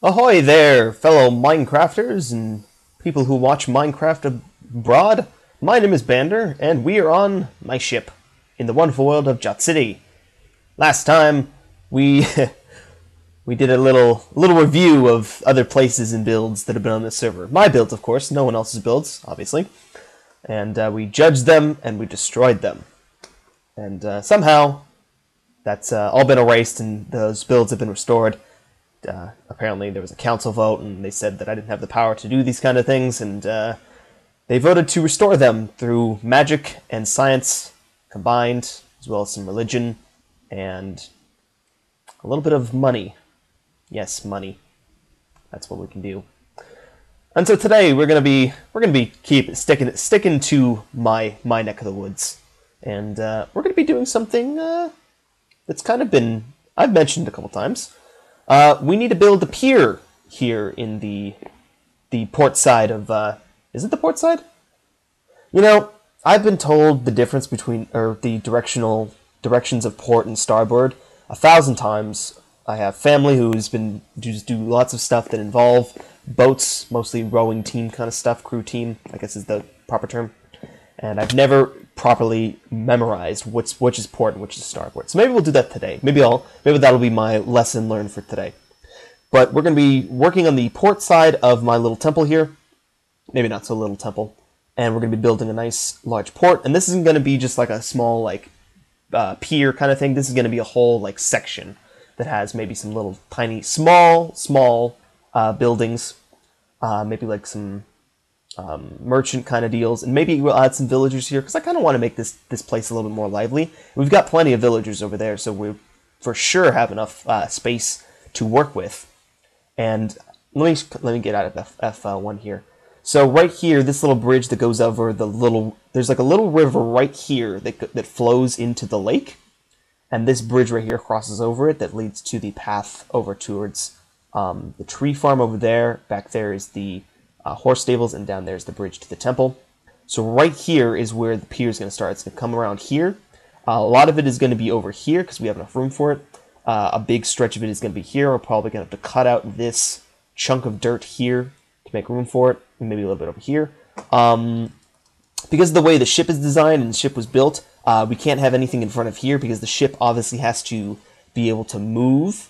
Ahoy there, fellow Minecrafters and people who watch Minecraft abroad. My name is Bander, and we are on my ship in the wonderful world of Jot City. Last time, we we did a little review of other places and builds that have been on this server. My builds, of course, no one else's builds, obviously. And we judged them, and we destroyed them. And somehow, that's all been erased, and those builds have been restored. Apparently there was a council vote, and they said that I didn't have the power to do these kind of things, and they voted to restore them through magic and science combined, as well as some religion and a little bit of money. Yes, money. That's what we can do. And so today we're gonna be sticking to my neck of the woods, and we're gonna be doing something that's kind of been I've mentioned a couple times. We need to build a pier here in the port side of, is it the port side? You know, I've been told the difference between, or the directions of port and starboard 1,000 times. I have family who's been, do lots of stuff that involve boats, mostly rowing team kind of stuff, crew team, I guess is the proper term. And I've never properly memorized which is port and which is starboard. So maybe we'll do that today. Maybe that'll be my lesson learned for today. But we're going to be working on the port side of my little temple here. Maybe not so little temple. And we're going to be building a nice large port. And this isn't going to be just like a small like pier kind of thing. This is going to be a whole like section that has maybe some little tiny small buildings. Maybe like some merchant kind of deals, and maybe we'll add some villagers here because I kind of want to make this place a little bit more lively. We've got plenty of villagers over there, so we for sure have enough space to work with. And let me get out of F1 here. So right here, this little bridge that goes over there's like a little river right here that flows into the lake, and this bridge right here crosses over it that leads to the path over towards the tree farm over there. Back there is the horse stables, and down there is the bridge to the temple. So right here is where the pier is going to start. It's going to come around here. A lot of it is going to be over here because we have enough room for it. A big stretch of it is going to be here. We're probably going to have to cut out this chunk of dirt here to make room for it, and maybe a little bit over here. Because of the way the ship is designed and the ship was built, we can't have anything in front of here because the ship obviously has to be able to move,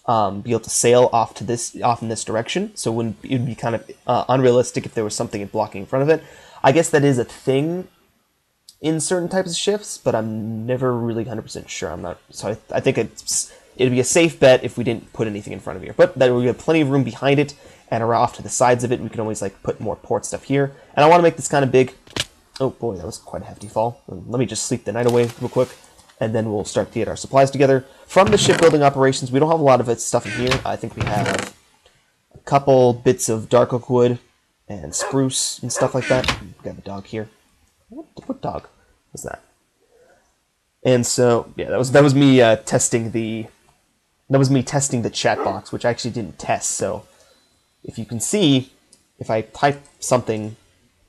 be able to sail off in this direction. So it would be kind of unrealistic if there was something blocking in front of it. I guess that is a thing in certain types of ships, but I'm never really 100% sure. I'm not. So I think it'd be a safe bet if we didn't put anything in front of here. But that we have plenty of room behind it and around off to the sides of it. We can always like put more port stuff here. And I want to make this kind of big. Oh boy, that was quite a hefty fall. Let me just sleep the night away real quick, and then we'll start to get our supplies together. From the shipbuilding operations, we don't have a lot of stuff in here. I think we have a couple bits of dark oak wood and spruce and stuff like that. We have a dog here. What dog was that? And so, yeah, that was me testing the chat box, which I actually didn't test. So if you can see, if I type something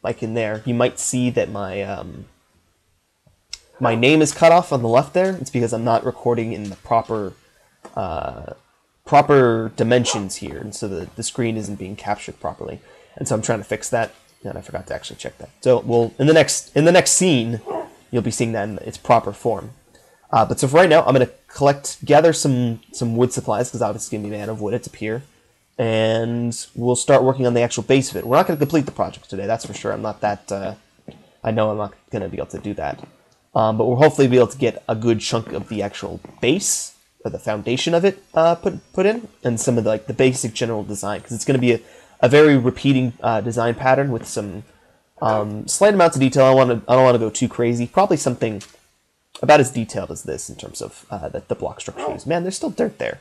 like in there, you might see that my my name is cut off on the left there. It's because I'm not recording in the proper dimensions here, and so the screen isn't being captured properly. And so I'm trying to fix that, and I forgot to actually check that. So we'll in the next scene, you'll be seeing that in its proper form. But so for right now, I'm going to gather some wood supplies, because obviously it's going to be made of wood. It's a pier. And we'll start working on the actual base of it. We're not going to complete the project today, that's for sure. I'm not that. I know I'm not going to be able to do that. But we'll hopefully be able to get a good chunk of the actual base, or the foundation of it, put in, and some of the basic general design, because it's going to be a very repeating design pattern with some slight amounts of detail. I don't want to go too crazy. Probably something about as detailed as this in terms of the block structure used. Man, there's still dirt there.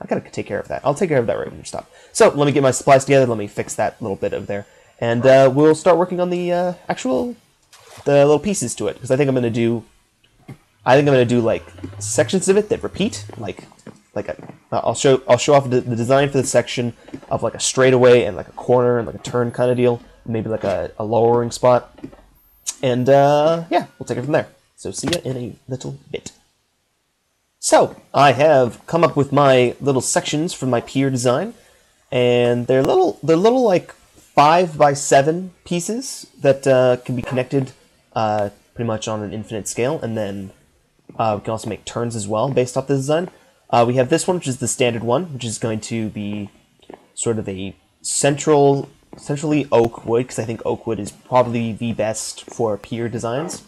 I gotta take care of that. I'll take care of that right when you stop. So let me get my supplies together. Let me fix that little bit over there, and we'll start working on the the little pieces to it. Because I think I'm gonna do like sections of it that repeat. I'll show off the design for the section of like a straightaway and like a corner and like a turn kind of deal. Maybe like a lowering spot, and yeah, we'll take it from there. So see ya in a little bit. So, I have come up with my little sections for my pier design. and they're little like 5x7 pieces that can be connected pretty much on an infinite scale, and then we can also make turns as well based off the design. We have this one, which is the standard one, which is going to be sort of a centrally oak wood, because I think oak wood is probably the best for pier designs.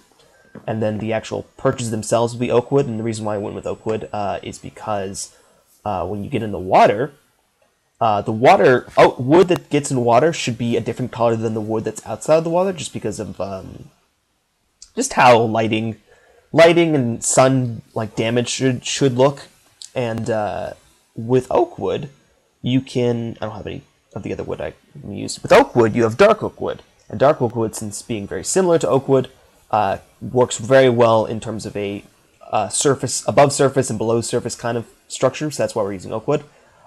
And then the actual perches themselves will be oak wood, and the reason why I went with oak wood is because when you get in the water, wood that gets in water should be a different color than the wood that's outside of the water, just because of just how lighting and sun damage should look. And with oak wood, you can, I don't have any of the other wood I used. With oak wood, you have dark oak wood, and dark oak wood, since being very similar to oak wood, works very well in terms of a surface, above surface and below surface kind of structure. So that's why we're using oak wood.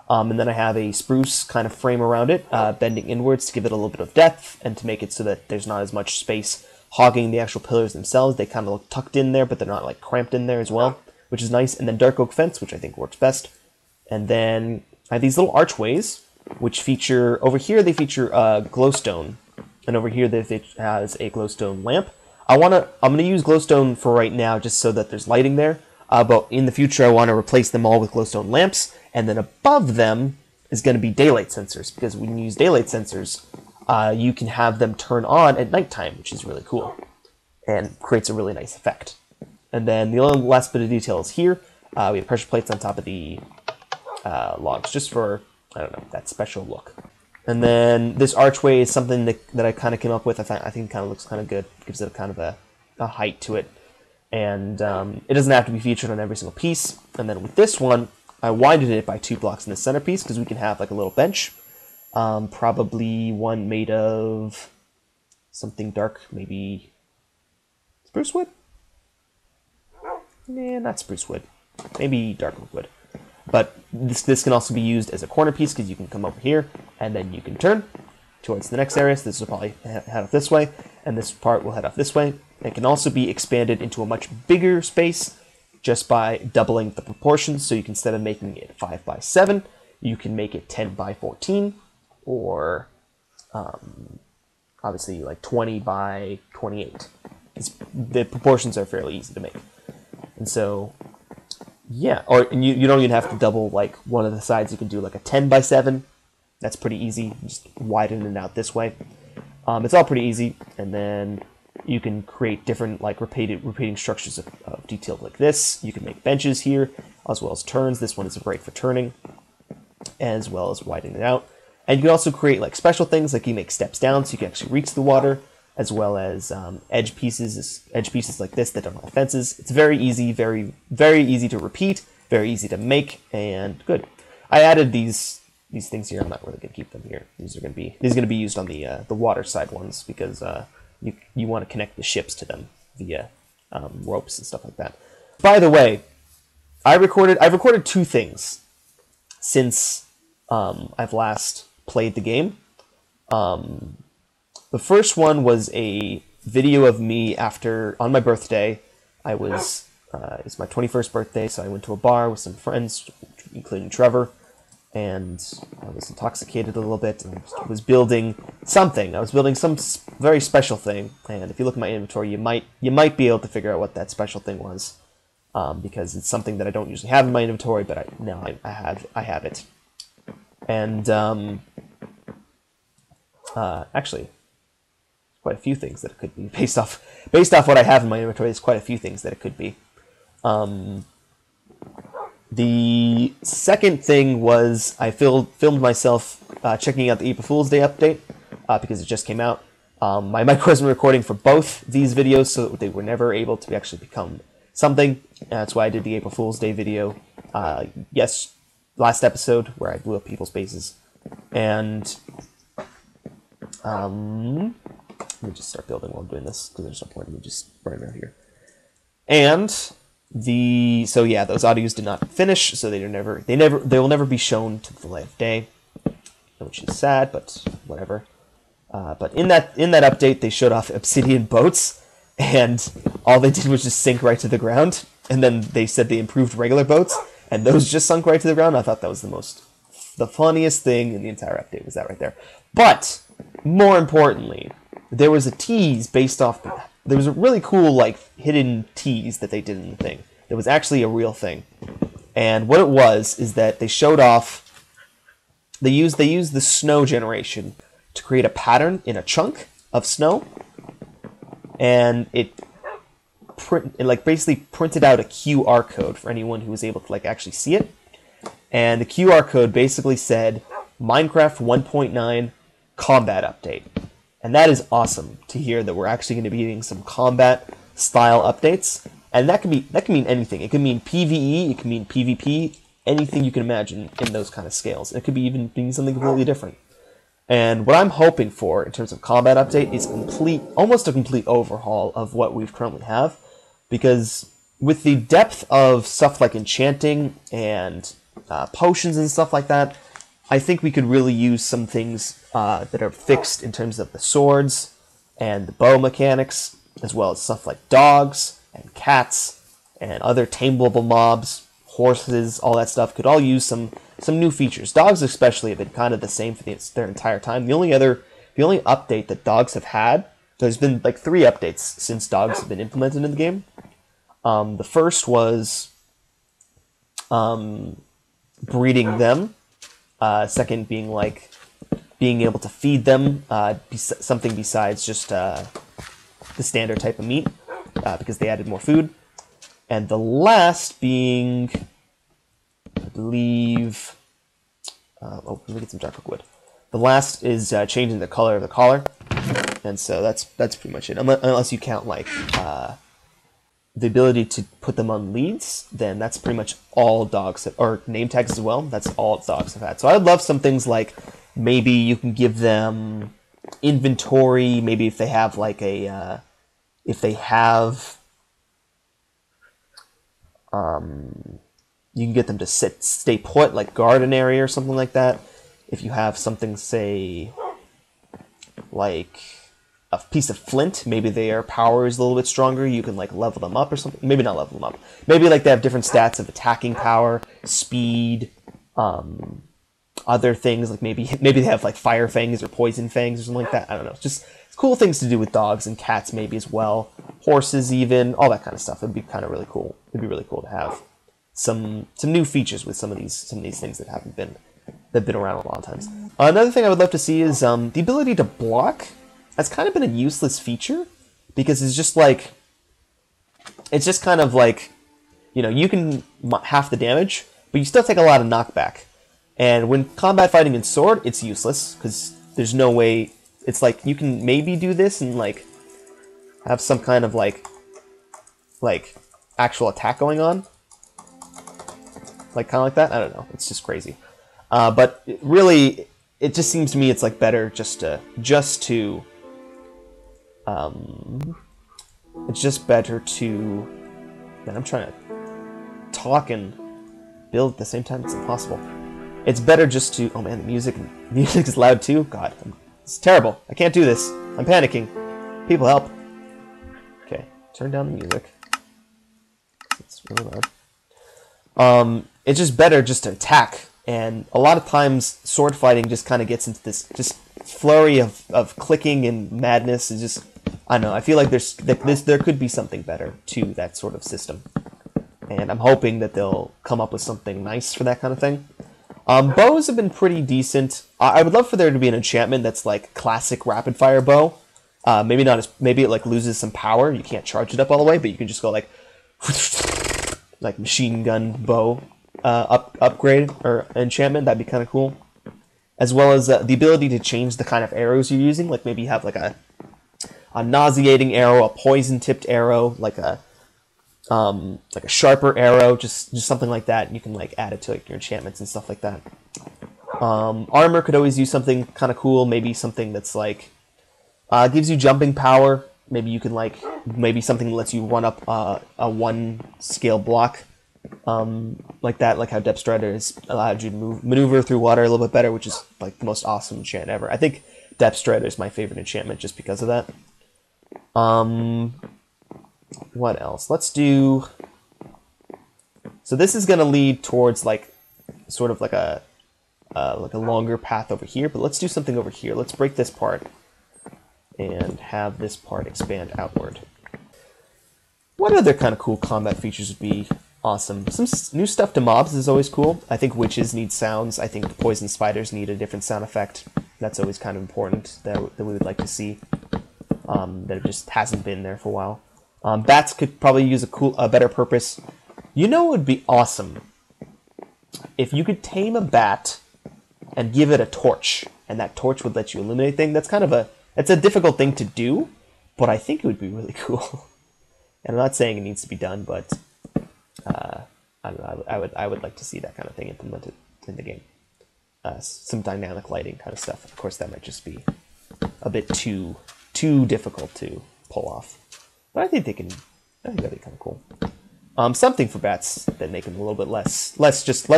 And then I have a spruce kind of frame around it, bending inwards to give it a little bit of depth and to make it so that there's not as much space hogging the actual pillars themselves. They kind of look tucked in there, but they're not cramped in there as well, which is nice. And then dark oak fence, which I think works best. And then I have these little archways, which feature, over here they feature glowstone, and over here they has a glowstone lamp. I'm gonna use glowstone for right now, just so that there's lighting there. But in the future, I want to replace them all with glowstone lamps, and then above them is going to be daylight sensors, because when you use daylight sensors, you can have them turn on at nighttime, which is really cool, and creates a really nice effect. And then the only last bit of detail is here. We have pressure plates on top of the logs, just for, I don't know, that special look. And then this archway is something that I kind of came up with. I think it kind of looks kind of good. It gives it a kind of a height to it. And it doesn't have to be featured on every single piece. And then with this one, I widened it by 2 blocks in the centerpiece, because we can have a little bench. Probably one made of something dark, maybe spruce wood? Nah, not spruce wood. Maybe dark oak wood. But this can also be used as a corner piece, because you can come over here, and then you can turn towards the next area. So this will probably head off this way, and this part will head off this way. It can also be expanded into a much bigger space just by doubling the proportions. So you can, instead of making it 5x7, you can make it 10x14, or obviously 20x28. The proportions are fairly easy to make. And so, yeah, and you don't even have to double one of the sides. You can do a 10x7. That's pretty easy. Just widen it out this way. It's all pretty easy. And then you can create different repeating structures of detail like this. You can make benches here, as well as turns. This one is great for turning, as well as widening it out. And you can also create special things, you make steps down so you can actually reach the water, as well as edge pieces like this that don't have fences. It's very easy, very, very easy to repeat, very easy to make, and good. I added these things here. I'm not really gonna keep them here. These are gonna be used on the water side ones, because you want to connect the ships to them via ropes and stuff like that. By the way, I've recorded 2 things since I've last played the game. The first one was a video of me on my birthday. It's my 21st birthday, so I went to a bar with some friends, including Trevor, and I was intoxicated a little bit, and I was building something. I was building some very special thing, and if you look at my inventory, you might be able to figure out what that special thing was, because it's something that I don't usually have in my inventory, but I have it. And actually, quite a few things that it could be based off what I have in my inventory. There's quite a few things that it could be. The second thing was I filmed myself checking out the April Fool's Day update, because it just came out. My mic wasn't recording for both these videos, so they were never able to actually become something. That's why I did the April Fool's Day video. Last episode, where I blew up people's bases. And let me just start building while I'm doing this, because there's no point in me just running around here. And so yeah, those audios did not finish, so they will never be shown to the light of day, which is sad, but whatever. But in that update, they showed off obsidian boats, and all they did was just sink right to the ground. And then they said they improved regular boats, and those just sunk right to the ground. I thought that was the most the funniest thing in the entire update was that right there. But more importantly, there was a tease based off. There was a really cool like hidden tease that they did in the thing. That was actually a real thing, and what it was is that they showed off. They used the snow generation to create a pattern in a chunk of snow, and it like basically printed out a QR code for anyone who was able to like actually see it. And the QR code basically said Minecraft 1.9 combat update. And that is awesome to hear that we're actually going to be getting some combat style updates. And that can mean anything. It could mean PvE, it could mean PvP, anything you can imagine in those kind of scales. It could be even being something completely different. And what I'm hoping for in terms of combat update is almost a complete overhaul of what we currently have. Because with the depth of stuff like enchanting and potions and stuff like that, I think we could really use some things that are fixed in terms of the swords and the bow mechanics, as well as stuff like dogs and cats and other tameable mobs, horses, all that stuff could all use some new features. Dogs especially have been kind of the same for their entire time. The only update that dogs have had, there's been like 3 updates since dogs have been implemented in the game. The first was breeding them. Second being like being able to feed them something besides just the standard type of meat, because they added more food. And the last being, I believe, let me get some dark wood. The last is changing the color of the collar, and so that's pretty much it. Unless you count like the ability to put them on leads, then that's pretty much all dogs or name tags as well. That's all dogs have had. So I'd love some things like maybe you can give them inventory. Maybe if they have like a you can get them to stay put, like guard an area or something like that. If you have something, say, like a piece of flint, maybe their power is a little bit stronger, you can like level them up or something. Maybe not level them up. Maybe like they have different stats of attacking power, speed, other things, like maybe they have like fire fangs or poison fangs or something like that. I don't know. Just cool things to do with dogs and cats maybe as well. Horses even, all that kind of stuff. It'd be kind of really cool. It'd be really cool to have some new features with some of these things that have been around a lot of times. Another thing I would love to see is the ability to block. That's kind of been a useless feature because it's just kind of like, you know, you can half the damage, but you still take a lot of knockback. And when combat fighting in sword, it's useless because there's no way. It's like you can maybe do this and like have some kind of like actual attack going on, like kind of like that. I don't know. It's just crazy. But really, it just seems to me it's like better it's just better to. Man, I'm trying to talk and build at the same time. It's impossible. It's better just to. Oh man, the music is loud too. God, it's terrible. I can't do this. I'm panicking. People help. Okay, turn down the music. It's really loud. It's just better just to attack. And a lot of times, sword fighting just kind of gets into this just flurry of clicking and madness. It's just, I don't know. I feel like there could be something better to that sort of system, and I'm hoping that they'll come up with something nice for that kind of thing. Bows have been pretty decent. I would love for there to be an enchantment that's like classic rapid fire bow. Maybe not as maybe it like loses some power. You can't charge it up all the way, but you can just go like machine gun bow. Upgrade or enchantment, that'd be kind of cool, as well as the ability to change the kind of arrows you're using. Like maybe you have like a nauseating arrow, a poison tipped arrow, like a sharper arrow, just something like that. You can like add it to like your enchantments and stuff like that. Armor could always use something kind of cool. Maybe something that's like gives you jumping power. Maybe you can maybe something that lets you run up a 1 scale block. Like that, like how Depth Strider has allowed you to maneuver through water a little bit better, which is like the most awesome enchant ever. I think Depth Strider is my favorite enchantment just because of that. What else? Let's do. So this is gonna lead towards like sort of like a like a longer path over here, but let's do something over here. Let's break this part and have this part expand outward. What other kind of cool combat features would be awesome? Some new stuff to mobs is always cool. I think witches need sounds. I think poison spiders need a different sound effect. That's always kind of important that we would like to see. That it just hasn't been there for a while. Bats could probably use a better purpose. You know, it would be awesome if you could tame a bat and give it a torch, and that torch would let you illuminate things. That's kind of it's a difficult thing to do, but I think it would be really cool. And I'm not saying it needs to be done, but I don't know. I would like to see that kind of thing implemented in the game. Some dynamic lighting kind of stuff. Of course, that might just be a bit too difficult to pull off. But I think they can. I think that'd be kind of cool. Something for bats that make them a little bit less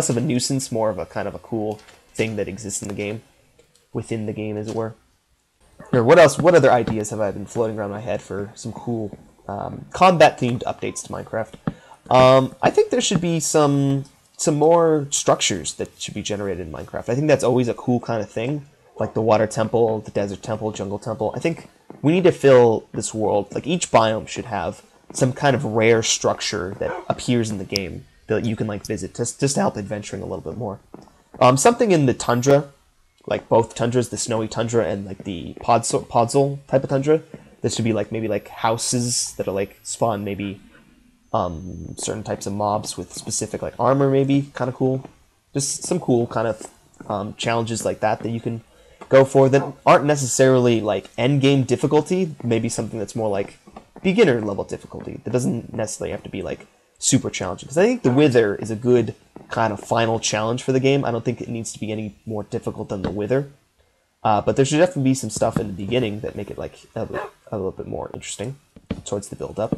of a nuisance, more of a kind of a cool thing that exists in the game, within the game, as it were. Or what else? What other ideas have I been floating around my head for some cool combat-themed updates to Minecraft? I think there should be some more structures that should be generated in Minecraft. I think that's always a cool kind of thing, like the water temple, the desert temple, jungle temple. I think we need to fill this world. Like each biome should have some kind of rare structure that appears in the game that you can like visit just to help adventuring a little bit more. Something in the tundra, like both tundras, the snowy tundra and like the podzol type of tundra. This should be like maybe like houses that are like spawn maybe certain types of mobs with specific like armor, maybe kind of cool. Just some cool kind of challenges like that you can go for that aren't necessarily like end game difficulty. Maybe something that's more like beginner level difficulty that doesn't necessarily have to be like super challenging. Because I think the Wither is a good kind of final challenge for the game. I don't think it needs to be any more difficult than the Wither. But there should definitely be some stuff in the beginning that make it like a little bit more interesting towards the build up.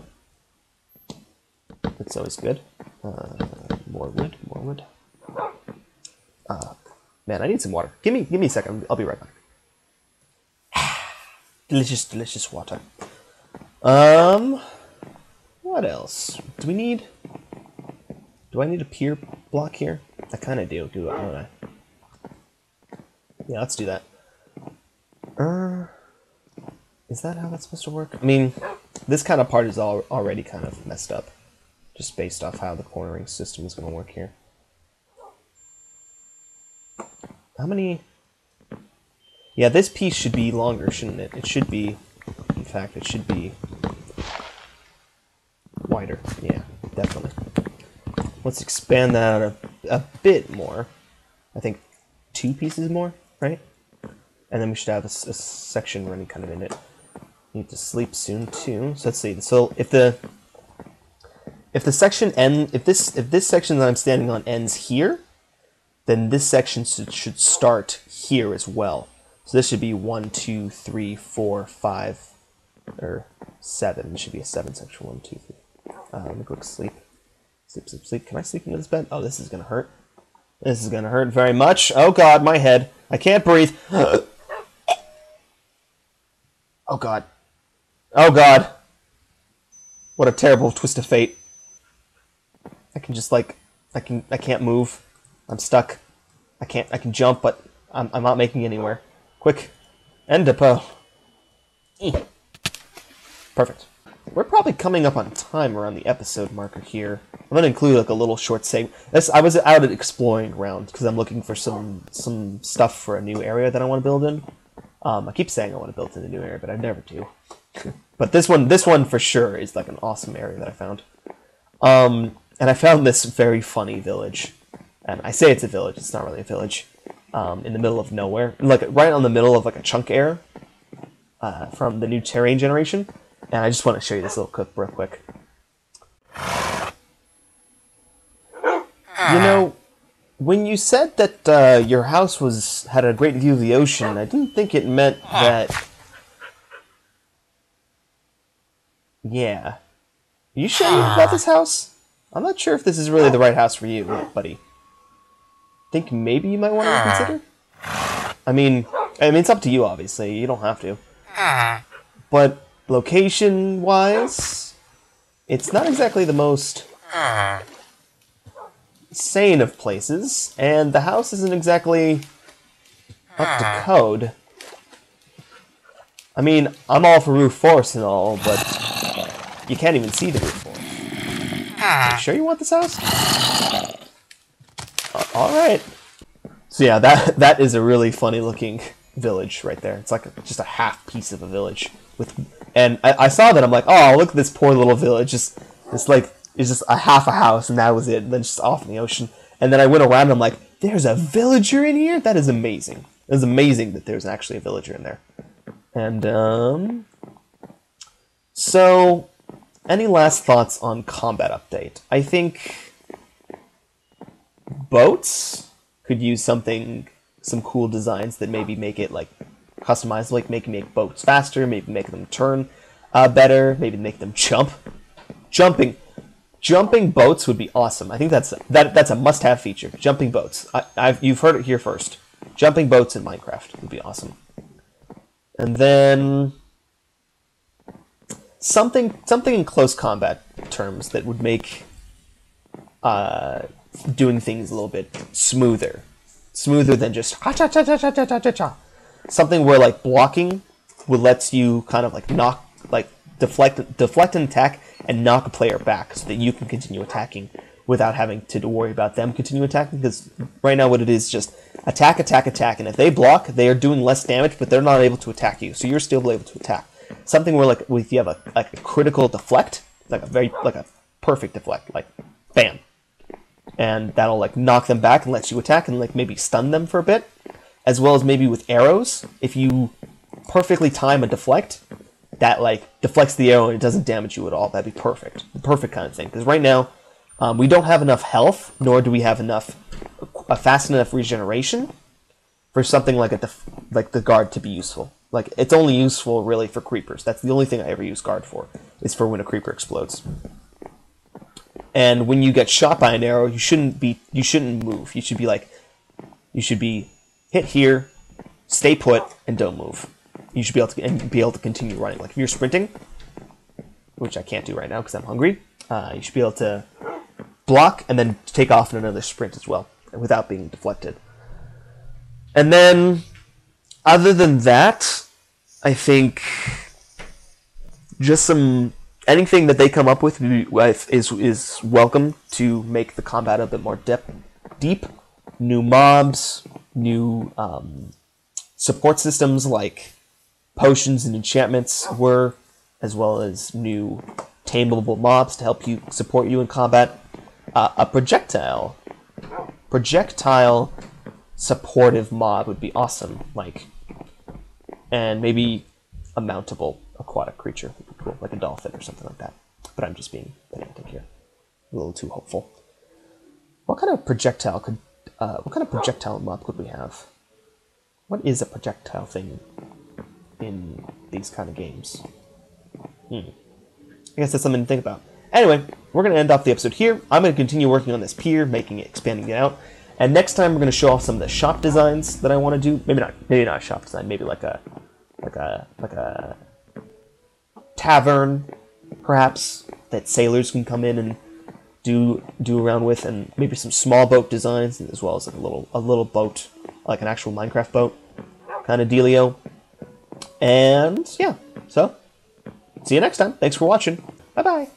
That's always good. More wood, more wood. Man, I need some water. Give me a second. I'll be right back. Delicious water. What else? Do I need a pier block here? I kind of do, don't I? Yeah, let's do that. Is that how that's supposed to work? I mean, this kind of part is already kind of messed up, just based off how the cornering system is going to work here. How many? Yeah, this piece should be longer, shouldn't it? It should be, in fact, it should be wider. Yeah, definitely. Let's expand that out a bit more. I think 2 pieces more, right? And then we should have a section running kind of in it. Need to sleep soon too. So let's see. So if the section if this section that I'm standing on ends here, then this section should start here as well. So this should be 1, 2, 3, 4, 5, or 7. This should be a 7 section. 1, 2, 3. Let me quick sleep. Sleep. Can I sleep into this bed? Oh, this is gonna hurt. This is gonna hurt very much. Oh God, my head. I can't breathe. Oh God. Oh God. What a terrible twist of fate. I can just like, I can't move. I'm stuck. I can jump, but I'm not making it anywhere. Quick. End depot. Perfect. We're probably coming up on time around the episode marker here. I'm going to include like a little short segment. I was out exploring around because I'm looking for some stuff for a new area that I want to build in. I keep saying I want to build in a new area, but I never do. But this one for sure is like an awesome area that I found. And I found this very funny village. And I say it's a village, it's not really a village. In the middle of nowhere. Like right on the middle of like a chunk area from the new terrain generation. And I just want to show you this little clip real quick. You know, when you said that your house had a great view of the ocean, I didn't think it meant that... Yeah. Are you sure you got this house? I'm not sure if this is really the right house for you, buddy. Think maybe you might want to consider? I mean, it's up to you, obviously. You don't have to. But location-wise, it's not exactly the most insane of places, and the house isn't exactly up to code. I mean, I'm all for roof forest and all, but you can't even see the roof forest. Are you sure you want this house? Alright. So yeah, that is a really funny looking village right there. It's like just a half piece of a village. And I saw that, I'm like, oh, look at this poor little village. It's just a half a house, and that was it. And then just off in the ocean. And then I went around, and I'm like, there's a villager in here? That is amazing. It was amazing that there's actually a villager in there. And, so, any last thoughts on combat update? I think boats could use some cool designs that maybe make it, like, customized, like make boats faster, maybe make them turn better, maybe make them jump. Jumping boats would be awesome. I think that's a must-have feature. Jumping boats. You've heard it here first. Jumping boats in Minecraft would be awesome. And then something in close combat terms that would make doing things a little bit smoother than just ha-cha-cha-cha-cha-cha-cha-cha. Something where like blocking will lets you kind of like deflect an attack and knock a player back so that you can continue attacking without having to worry about them continue attacking, because right now what it is just attack, and if they block, they are doing less damage, but they're not able to attack you, so you're still able to attack. Something where like if you have a critical deflect, like a perfect deflect, like bam, and that'll like knock them back and lets you attack and like maybe stun them for a bit, as well as maybe with arrows, if you perfectly time a deflect, that like deflects the arrow and it doesn't damage you at all. That'd be perfect. The perfect kind of thing. Because right now, we don't have enough health, nor do we have a fast enough regeneration for something like the guard to be useful. Like, it's only useful really for creepers. That's the only thing I ever use guard for, is for when a creeper explodes. And when you get shot by an arrow, you shouldn't move. You should be hit here, stay put, and don't move. You should be able to continue running. Like if you're sprinting, which I can't do right now because I'm hungry, you should be able to block and then take off in another sprint as well without being deflected. And then, other than that, I think just anything that they come up with is welcome to make the combat a bit more deep. New mobs, new support systems like potions and enchantments as well as new tameable mobs to help you support you in combat. A projectile supportive mob would be awesome, and maybe a mountable aquatic creature would be cool, like a dolphin or something like that. But I'm just being pedantic here, a little too hopeful. What kind of projectile mob could we have? What is a projectile thing in these kind of games? I guess that's something to think about. Anyway, we're going to end off the episode here. I'm going to continue working on this pier, expanding it out. And next time we're going to show off some of the shop designs that I want to do. Maybe not a shop design. Maybe like a tavern, perhaps, that sailors can come in and do around with, and maybe some small boat designs, as well as like a little boat, like an actual Minecraft boat kind of dealio. And yeah, so see you next time. Thanks for watching. Bye bye.